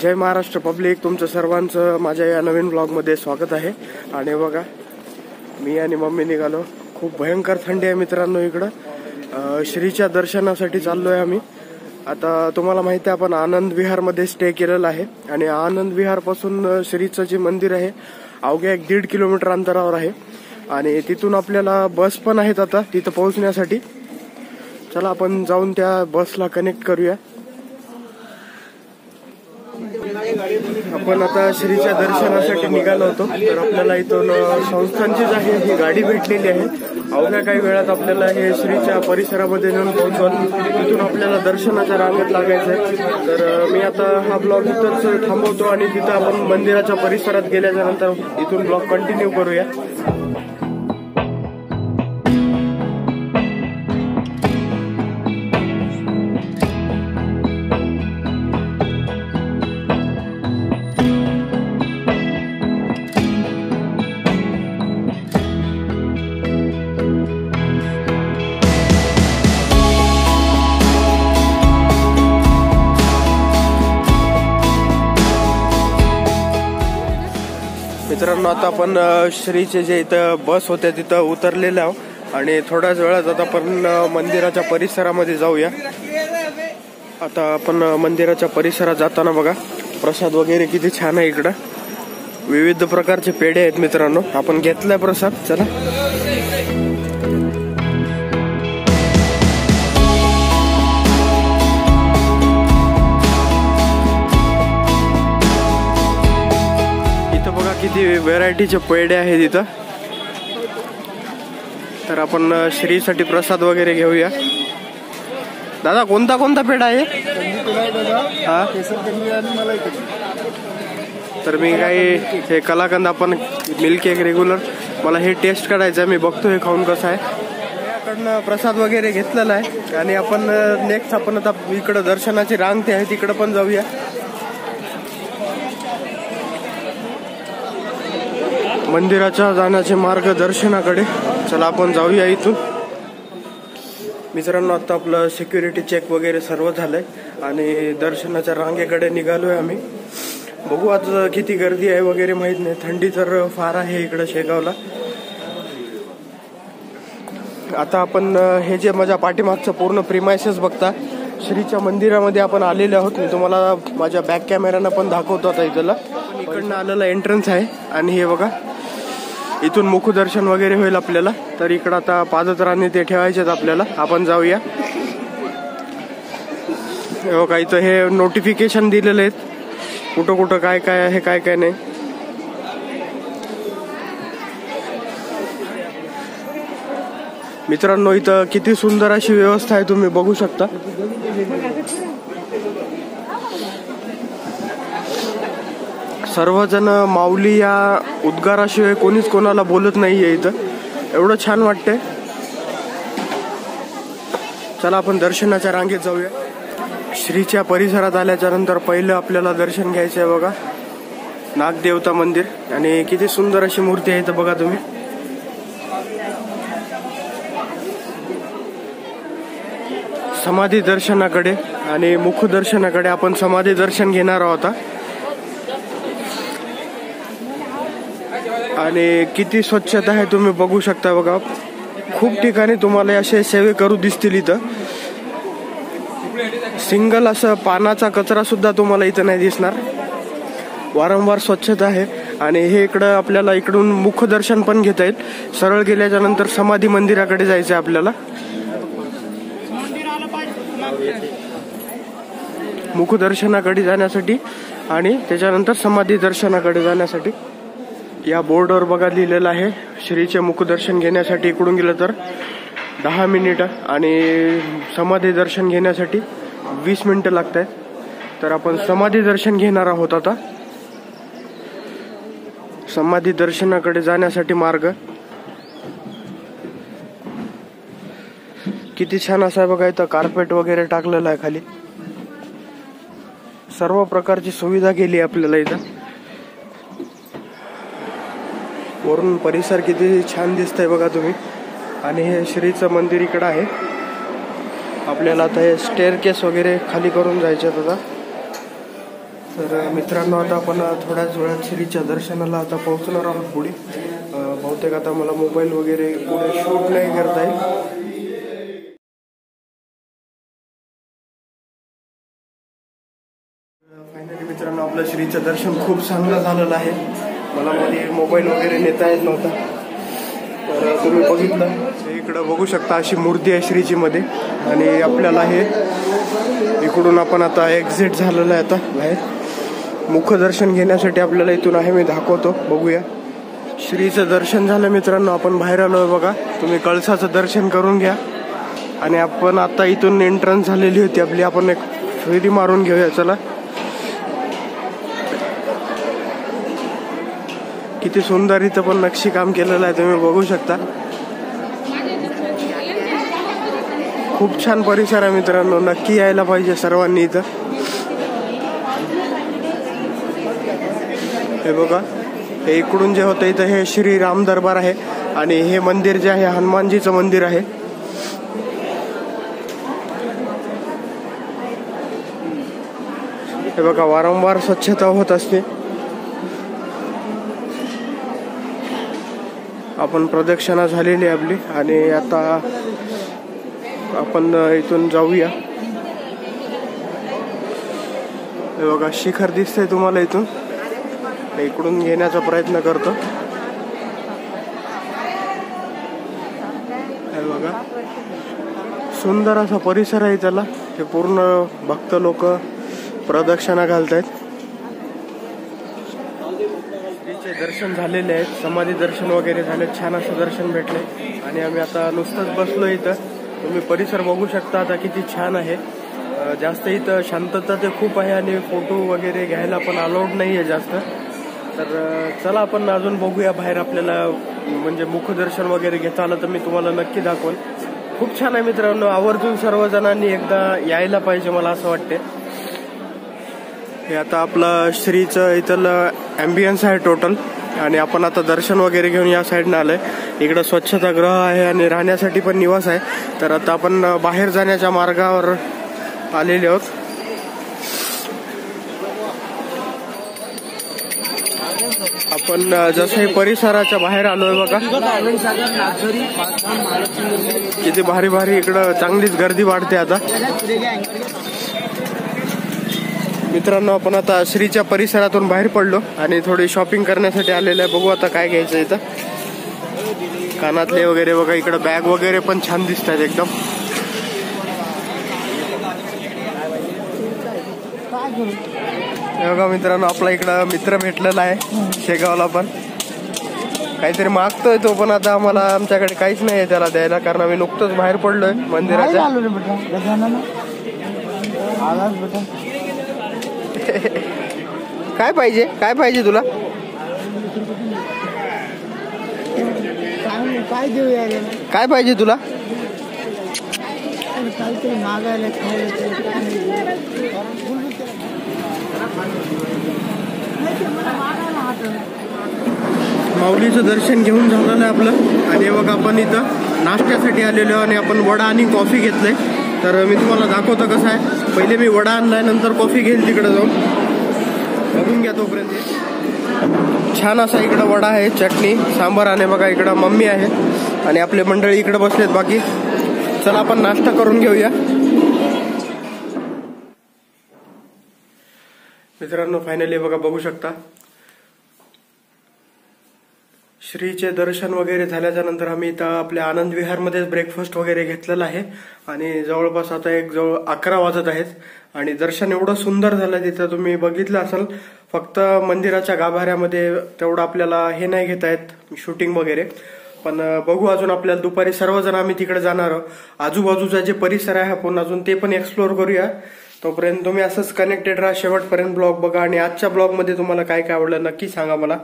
जय Maharashtra public, तुमचं सर्वांचं माझ्या या नवीन ब्लॉगमध्ये स्वागत आहे। आणि बघा, मी आणि मम्मी निघालो। खूप भयंकर थंडी आहे मित्रांनो इकडं। श्रीच्या दर्शनासाठी चाललोय आम्ही। आता तुम्हाला माहिती आहे आपण आनंद विहारमध्ये स्टे केलेला आहे आणि आनंद विहार पासून श्रीचं जे मंदिर आहे अवघ्या 1.5 किलोमीटर अंतरावर आहे आणि तिथून आपल्याला बस पण आहेत आता तिथं पोहोचण्यासाठी। चला आपण जाऊन त्या बसला कनेक्ट करूया। आपण आता श्रीच्या दर्शनासाठी निघालो होतो, तर आपल्याला इथून संस्थांचीच आहे ही गाडी भेटलेली आहे। अवघ्या काही वेळात आपल्याला हे श्रीच्या परिसरामध्ये नेऊन पोहोचवल। तिथून आपल्याला दर्शनाच्या रांगेत लागायचं आहे। तर मी आता हा ब्लॉग इथंच थांबवतो आणि तिथं आपण मंदिराच्या परिसरात गेल्याच्या नंतर इथून ब्लॉग कंटिन्यू करूया। मित्रांनो, आता आपण श्रीचे जे इथं बस होत्या तिथं उतरलेले आहोत आणि थोड्याच वेळात आता आपण मंदिराच्या परिसरामध्ये जाऊया। आता आपण मंदिराच्या परिसरात जाताना बघा प्रसाद वगैरे किती छान आहे इकडं। विविध प्रकारचे पेढे आहेत मित्रांनो, आपण घेतलाय प्रसाद। चला किती व्हेरायटीचे पेढे आहेत इथं। तर आपण श्रीसाठी प्रसाद वगैरे घेऊया। दादा कोणता कोणता पेढा आहे? हा, तर मी काही हे कलाकंद आपण मिल्क केक रेग्युलर मला हे टेस्ट करायचं आहे। मी बघतो हे खाऊन कसं आहे। याकडनं प्रसाद वगैरे घेतलेला आहे आणि आपण नेक्स्ट आपण आता इकडं दर्शनाची रांग ते आहे तिकडं पण जाऊया। मंदिराच्या जाण्याचे मार्ग दर्शनाकडे। चला आपण जाऊया इथून। मित्रांनो, आता आपलं सिक्युरिटी चेक वगैरे सर्व झालंय आणि दर्शनाच्या रांगेकडे निघालोय आम्ही। बघू आज किती गर्दी आहे वगैरे माहित नाही। थंडी तर फार आहे इकडं शेगावला। आता आपण हे जे माझ्या पाठीमागचं पूर्ण प्रिमायसेस बघता श्रीच्या मंदिरामध्ये आपण आलेले आहोत। मी तुम्हाला माझ्या बॅक कॅमेरानं पण दाखवतो। आता इथला इकडनं आलेला एंट्रन्स आहे आणि हे बघा इथून मुखदर्शन वगैरे होईल आपल्याला। तर इकडं आता पादत्राणे ते ठेवायचे आपल्याला, आपण जाऊया। बघा इथं हे नोटिफिकेशन दिलेले आहेत कुठं कुठं काय काय आहे काय काय नाही। मित्रांनो, इथं किती सुंदर अशी व्यवस्था आहे, तुम्ही बघू शकता। सर्वजण माऊली या उद्गाराशिवाय कोणीच कोणाला बोलत नाहीये इथं, एवढं छान वाटतंय। चला आपण दर्शनाच्या रांगेत जाऊया। श्रीच्या परिसरात आल्याच्या नंतर पहिलं आपल्याला दर्शन घ्यायचं आहे बघा नागदेवता मंदिर आणि किती सुंदर अशी मूर्ती आहे इथं बघा तुम्ही। समाधी दर्शनाकडे आणि मुखदर्शनाकडे आपण समाधी दर्शन घेणार आहोत आणि किती स्वच्छता आहे तुम्ही बघू शकता बघा। खूप ठिकाणी तुम्हाला असे सेवे करू दिसतील इथं। सिंगल असं पानाचा कचरा सुद्धा तुम्हाला इथं नाही दिसणार। वारंवार स्वच्छता आहे आणि हे इकडं आपल्याला इकडून मुखदर्शन पण घेता येईल। सरळ गेल्याच्या नंतर समाधी मंदिराकडे जायचं आहे आपल्याला। मुखदर्शनाकडे जाण्यासाठी आणि त्याच्यानंतर समाधी दर्शनाकडे जाण्यासाठी या बोर्डवर बघा लिहिलेलं आहे श्रीचे मुखदर्शन घेण्यासाठी इकडून गेलं तर 10 मिनिटं आणि समाधी दर्शन घेण्यासाठी 20 मिनिटं लागत आहेत। तर आपण समाधी दर्शन घेणार आहोत आता। समाधी दर्शनाकडे जाण्यासाठी मार्ग किती छान असा बघा। इथं कार्पेट वगैरे टाकलेलं आहे खाली, सर्व प्रकारची सुविधा केली आपल्याला इथं। वरून परिसर किती छान दिसतंय बघा तुम्ही। आणि हे श्रीचं मंदिर इकडं आहे। आपल्याला आता हे स्टेअरकेस वगैरे खाली करून जायचे आता। तर मित्रांनो, आता आपण थोड्याच वेळात श्रीच्या दर्शनाला आता पोहोचणार आहोत पुढे. बहुतेक आता मला मोबाईल वगैरे पुढे शूट नाही करता येईल. फायनली मित्रांनो, आपलं श्रीचं दर्शन खूप चांगलं झालेलं आहे. मला मध्ये मोबाईल वगैरे नेता येत नव्हता. तर तुम्ही बघितलं इकडं बघू शकता, अशी मूर्ती आहे श्रीची मध्ये. आणि आपल्याला हे इकडून आपण आता एक्झिट झालेलं आहे आता बाहेर. मुखदर्शन घेण्यासाठी आपल्याला इथून आहे, मी दाखवतो, बघूया. श्रीचं दर्शन झालं मित्रांनो, आपण बाहेर आलोय बघा. तुम्ही कळसाचं दर्शन करून घ्या. आणि आपण आता इथून एंट्रन्स झालेली होती आपली, आपण एक फेरी मारून घेऊया. चला, किती सुंदर इथं पण नक्षी काम केलेलं आहे, तुम्ही बघू शकता. खूप छान परिसर आहे मित्रांनो, नक्की यायला पाहिजे सर्वांनी इथं. हे बघा, हे इकडून जे होतं इथं हे श्री राम दरबार आहे. आणि हे मंदिर जे आहे हनुमानजीचं मंदिर आहे. हे बघा, वारंवार स्वच्छता होत असते. आपण प्रदक्षिणा झालेली आहे आपली. आणि आता आपण इथून जाऊया. हे बघा, शिखर दिसतंय तुम्हाला इथून. इकडून घेण्याचा प्रयत्न करतो. हे बघा, सुंदर असा परिसर आहे त्याला. हे पूर्ण भक्त लोक प्रदक्षिणा घालतायत. श्रीचे दर्शन झालेले आहेत, समाधी दर्शन वगैरे झाले, छान असं दर्शन भेटले. आणि आम्ही आता नुसतंच बसलो इथं. तुम्ही परिसर बघू शकता आता किती छान आहे. जास्त इथं शांतता ते खूप आहे. आणि फोटो वगैरे घ्यायला पण अलाउड नाही आहे जास्त. तर चला आपण अजून बघूया बाहेर. आपल्याला म्हणजे मुखदर्शन वगैरे घेता आलं तर मी तुम्हाला नक्की दाखवल. खूप छान आहे मित्रांनो, आवर्जून सर्वजणांनी एकदा यायला पाहिजे मला असं वाटते. हे आता आपलं श्रीचं इथलं ॲम्बियन्स आहे टोटल. आणि आपण आता दर्शन वगैरे घेऊन या साईडनं आलोय. इकडं स्वच्छतागृह आहे आणि राहण्यासाठी पण निवास आहे. तर आता आपण बाहेर जाण्याच्या मार्गावर आलेले आहोत. आपण जसं परिसराच्या बाहेर आलोय बघा, किती भारी भारी इकडं चांगलीच गर्दी वाढते आता. मित्रांनो, आपण आता श्रीच्या परिसरातून बाहेर पडलो आणि थोडी शॉपिंग करण्यासाठी आलेलं आहे. बघू आता काय घ्यायचं इथं. कानातले वगैरे बघा, इकडं बॅग वगैरे पण छान दिसतात एकदम. बघा मित्रांनो, आपला इकडं मित्र भेटलेला आहे शेगावला पण. काहीतरी मागतोय तो, पण आता आम्हाला आमच्याकडे काहीच नाही आहे त्याला द्यायला, कारण आम्ही नुकतंच बाहेर पडलोय मंदिराच्या. काय पाहिजे, काय पाहिजे तुला? काय पाहिजे तुला? माऊलीचं दर्शन घेऊन झालेलं आहे आपलं. आणि बघ, आपण इथं नाश्त्यासाठी आलेलो आणि आपण वडा आणि कॉफी घेतलंय. तर मी तुम्हाला दाखवतो कसं आहे. पहिले मी वडा आणलाय, नंतर कॉफी घेईल तिकडे जाऊन. बघून घ्या तोपर्यंत. छान असा इकडं वडा आहे, चटणी सांबार. आणि बघा इकडं मम्मी आहे आणि आपले मंडळी इकडे बसलेत बाकी. चला आपण नाश्ता करून घेऊया. मित्रांनो, फायनली बघा, बघू शकता श्रीचे दर्शन वगैरे झाल्याच्या नंतर आम्ही इथं आपल्या आनंद विहारमध्येच ब्रेकफास्ट वगैरे घेतलेला आहे. आणि जवळपास आता जवळ 11 वाजत आहेत. आणि दर्शन एवढं सुंदर झालं तिथं, तुम्ही बघितलं असेल. फक्त मंदिराच्या गाभाऱ्यामध्ये तेवढं आपल्याला हे नाही घेता येत शूटिंग वगैरे. पण बघू, अजून आपल्याला दुपारी सर्वजण आम्ही तिकडे जाणार आहोत. आजूबाजूचा जे परिसर आहे आपण अजून ते पण एक्सप्लोर करूया. तोपर्यंत तुम्ही असंच कनेक्टेड राहा, शेवटपर्यंत ब्लॉग बघा. आणि आजच्या ब्लॉगमध्ये तुम्हाला काय काय आवडलं नक्की सांगा मला.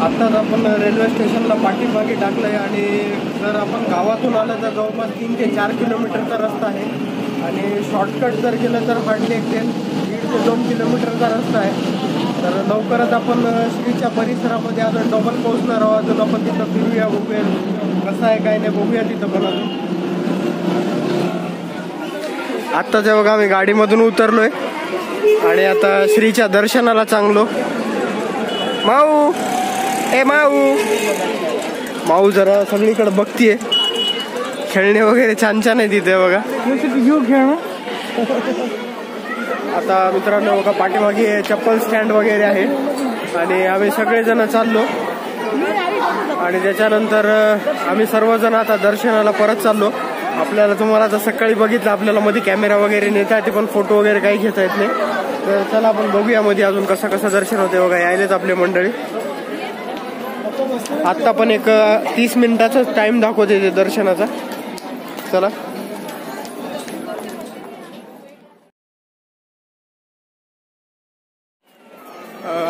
आत्ताच आपण रेल्वे स्टेशनला पाठीमागे टाकलंय. आणि जर आपण गावातून आलं तर जवळपास 3 ते 4 किलोमीटरचा रस्ता आहे. आणि शॉर्टकट जर केलं तर हार्डली 1 ते 1.5 ते 2 किलोमीटरचा रस्ता आहे. तर लवकरच आपण श्रीच्या परिसरामध्ये अजून डबल पोहोचणार आहोत. अजून आपण तिथं फिरूया, बघूया कसं आहे काय नाही, बघूया तिथं पण अजून. आत्ता जेव्हा आम्ही गाडीमधून उतरलोय आणि आता श्रीच्या दर्शनाला चांगलो. माऊ ए माऊ जरा सगळीकडे बघतीये. खेळणे वगैरे छान छान आहे तिथे बघा. घेऊ खेळ. आता मित्रांनो बघा पाठीमागे चप्पल स्टँड वगैरे आहे आणि आम्ही सगळेजण चाललो आणि त्याच्यानंतर आम्ही सर्वजण आता दर्शनाला परत चाललो. आपल्याला तुम्हाला आता सकाळी बघितलं आपल्याला मध्ये कॅमेरा वगैरे नेता येते पण फोटो वगैरे काही घेता येत नाही. तर चला आपण बघूया मध्ये अजून कसं कसं दर्शन होते. बघा यायलेच आपले मंडळी. आत्ता पण एक 30 मिनिटाचा टाइम दाखवते ते दर्शनाचा. चला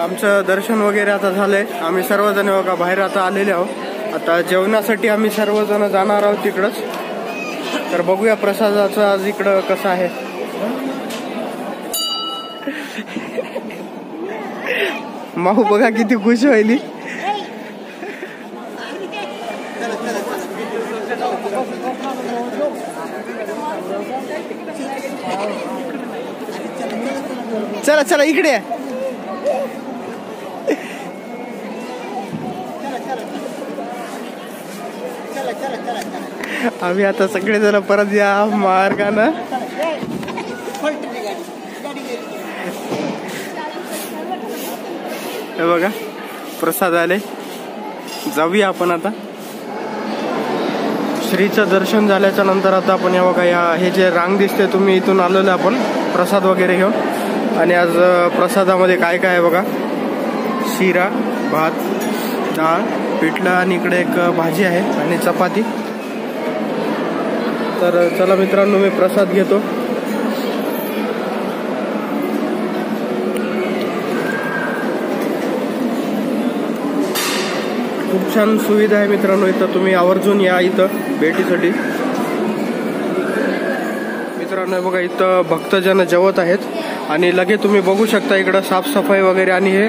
आमचं दर्शन वगैरे आता झालंय. आम्ही सर्वजण बघा बाहेर आता आलेले आहोत. आता जेवणासाठी आम्ही सर्वजण जाणार आहोत तिकडंच. तर बघूया प्रसादाचं आज इकडं कसं आहे. माहू बघा किती खुश व्हायली. चला चला इकडे. आम्ही आता सगळेजण परत या मार्गानं हे बघा प्रसाद आले. जाऊया आपण आता. श्रीचं दर्शन झाल्याच्या नंतर आता आपण या बघा या हे जे रांग दिसते तुम्ही इथून आलेलं आपण प्रसाद वगैरे घेऊन. आणि आज प्रसादामध्ये काय काय आहे बघा. शिरा, भात, डाळ, पिठलं आणि इकडे एक भाजी आहे आणि चपाती. तर चला मित्रांनो मी प्रसाद घेतो. खूप छान सुविधा आहे मित्रांनो इथं. तुम्ही आवर्जून या इथं भेटीसाठी. मित्रांनो बघा इथं भक्तजन जेवत आहेत आणि लगे तुम्ही बघू शकता इकडं साफसफाई वगैरे. आणि हे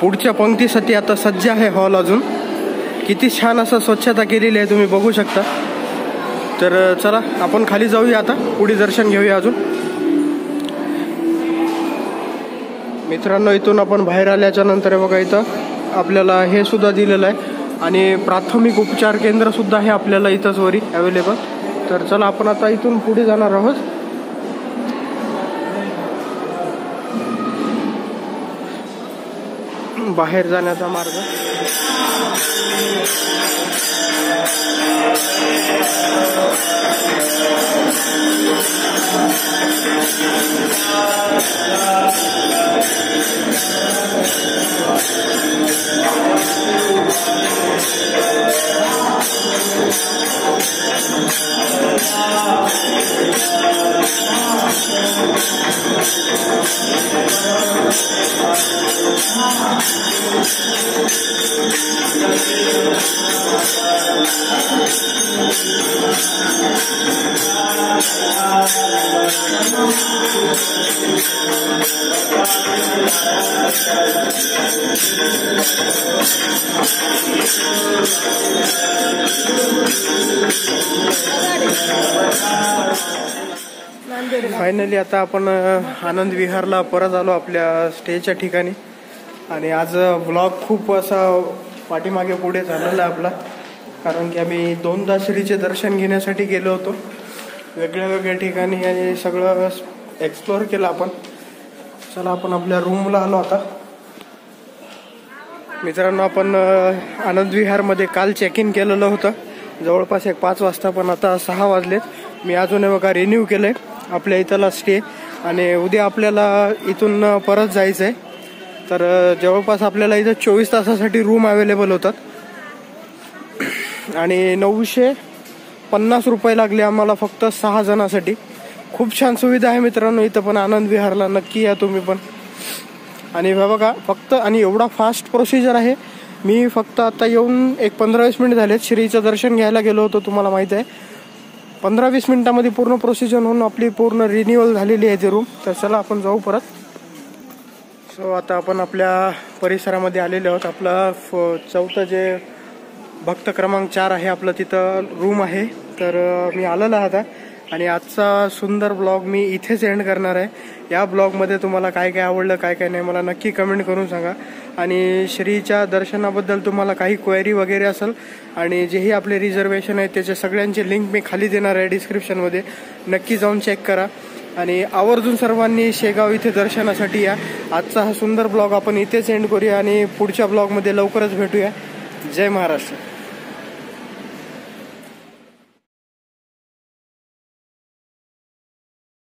पुढच्या पंक्तीसाठी आता सज्ज आहे हॉल. अजून किती छान असं स्वच्छता केलेली आहे तुम्ही बघू शकता. तर चला आपण खाली जाऊया आता, पुढे दर्शन घेऊया अजून. मित्रांनो इथून आपण बाहेर आल्याच्या नंतर बघा इथं आपल्याला हे सुद्धा दिलेलं आहे आणि प्राथमिक उपचार केंद्र सुद्धा आहे आपल्याला इथंच वरी अवेलेबल. तर चला आपण आता इथून पुढे जाणार आहोत. बाहेर जाण्याचा मार्ग. फायनली आता आपण आनंद विहारला परत आलो आपल्या स्टेच्या ठिकाणी. आणि आज व्लॉग खूप असा पाठीमागे पुढे झालेला आहे आपला, कारण की आम्ही 2दा श्रीचे दर्शन घेण्यासाठी गेलो होतो वेगळ्या वेगळ्या ठिकाणी आणि सगळं एक्सप्लोर केलं आपण. चला आपण आपल्या रूमला आलो आता. मित्रांनो आपण आनंद विहारमध्ये काल चेक इन केलेलं होतं जवळपास 5 वाजता, पण आता 6 वाजलेत. मी अजून बघा रिन्यू केलंय आपल्या इथला स्टे आणि उद्या आपल्याला इथून परत जायचं आहे. तर जवळपास आपल्याला इथं 24 तासासाठी रूम अवेलेबल होतात आणि 950 रुपये लागले आम्हाला फक्त 6 जणांसाठी. खूप छान सुविधा आहे मित्रांनो इथं पण आनंद विहारला. नक्की या तुम्ही पण. आणि बघा फक्त आणि एवढा फास्ट प्रोसिजर आहे. मी फक्त आता येऊन 15-20 मिनिट झालेत. श्रीचं दर्शन घ्यायला गेलो होतो तुम्हाला माहित आहे. 15-20 मिनिटांमध्ये पूर्ण प्रोसिजर होऊन आपली पूर्ण रिन्युअल झालेली आहे ती रूम. तर चला आपण जाऊ परत. सो आता आपण आपल्या परिसरामध्ये आलेले आहोत. आपला चौथं जे भक्त क्रमांक 4 आहे आपलं तिथं रूम आहे. तर मी आलेलो आहे आता आणि आजचा सुंदर ब्लॉग मी इथेच एंड करणार आहे. या ब्लॉगमध्ये तुम्हाला काय काय आवडलं काय काय नाही मला नक्की कमेंट करून सांगा. आणि श्रीच्या दर्शनाबद्दल तुम्हाला काही क्वेरी वगैरे असेल आणि जेही आपले रिझर्वेशन आहे त्याच्या सगळ्यांचे लिंक मी खाली देणार आहे डिस्क्रिप्शनमध्ये. नक्की जाऊन चेक करा आणि आवर्जून सर्वांनी शेगाव इथे दर्शनासाठी या. आजचा हा सुंदर ब्लॉग आपण इथेच एंड करूया आणि पुढच्या ब्लॉगमध्ये लवकरच भेटूया. जय महाराष्ट्र.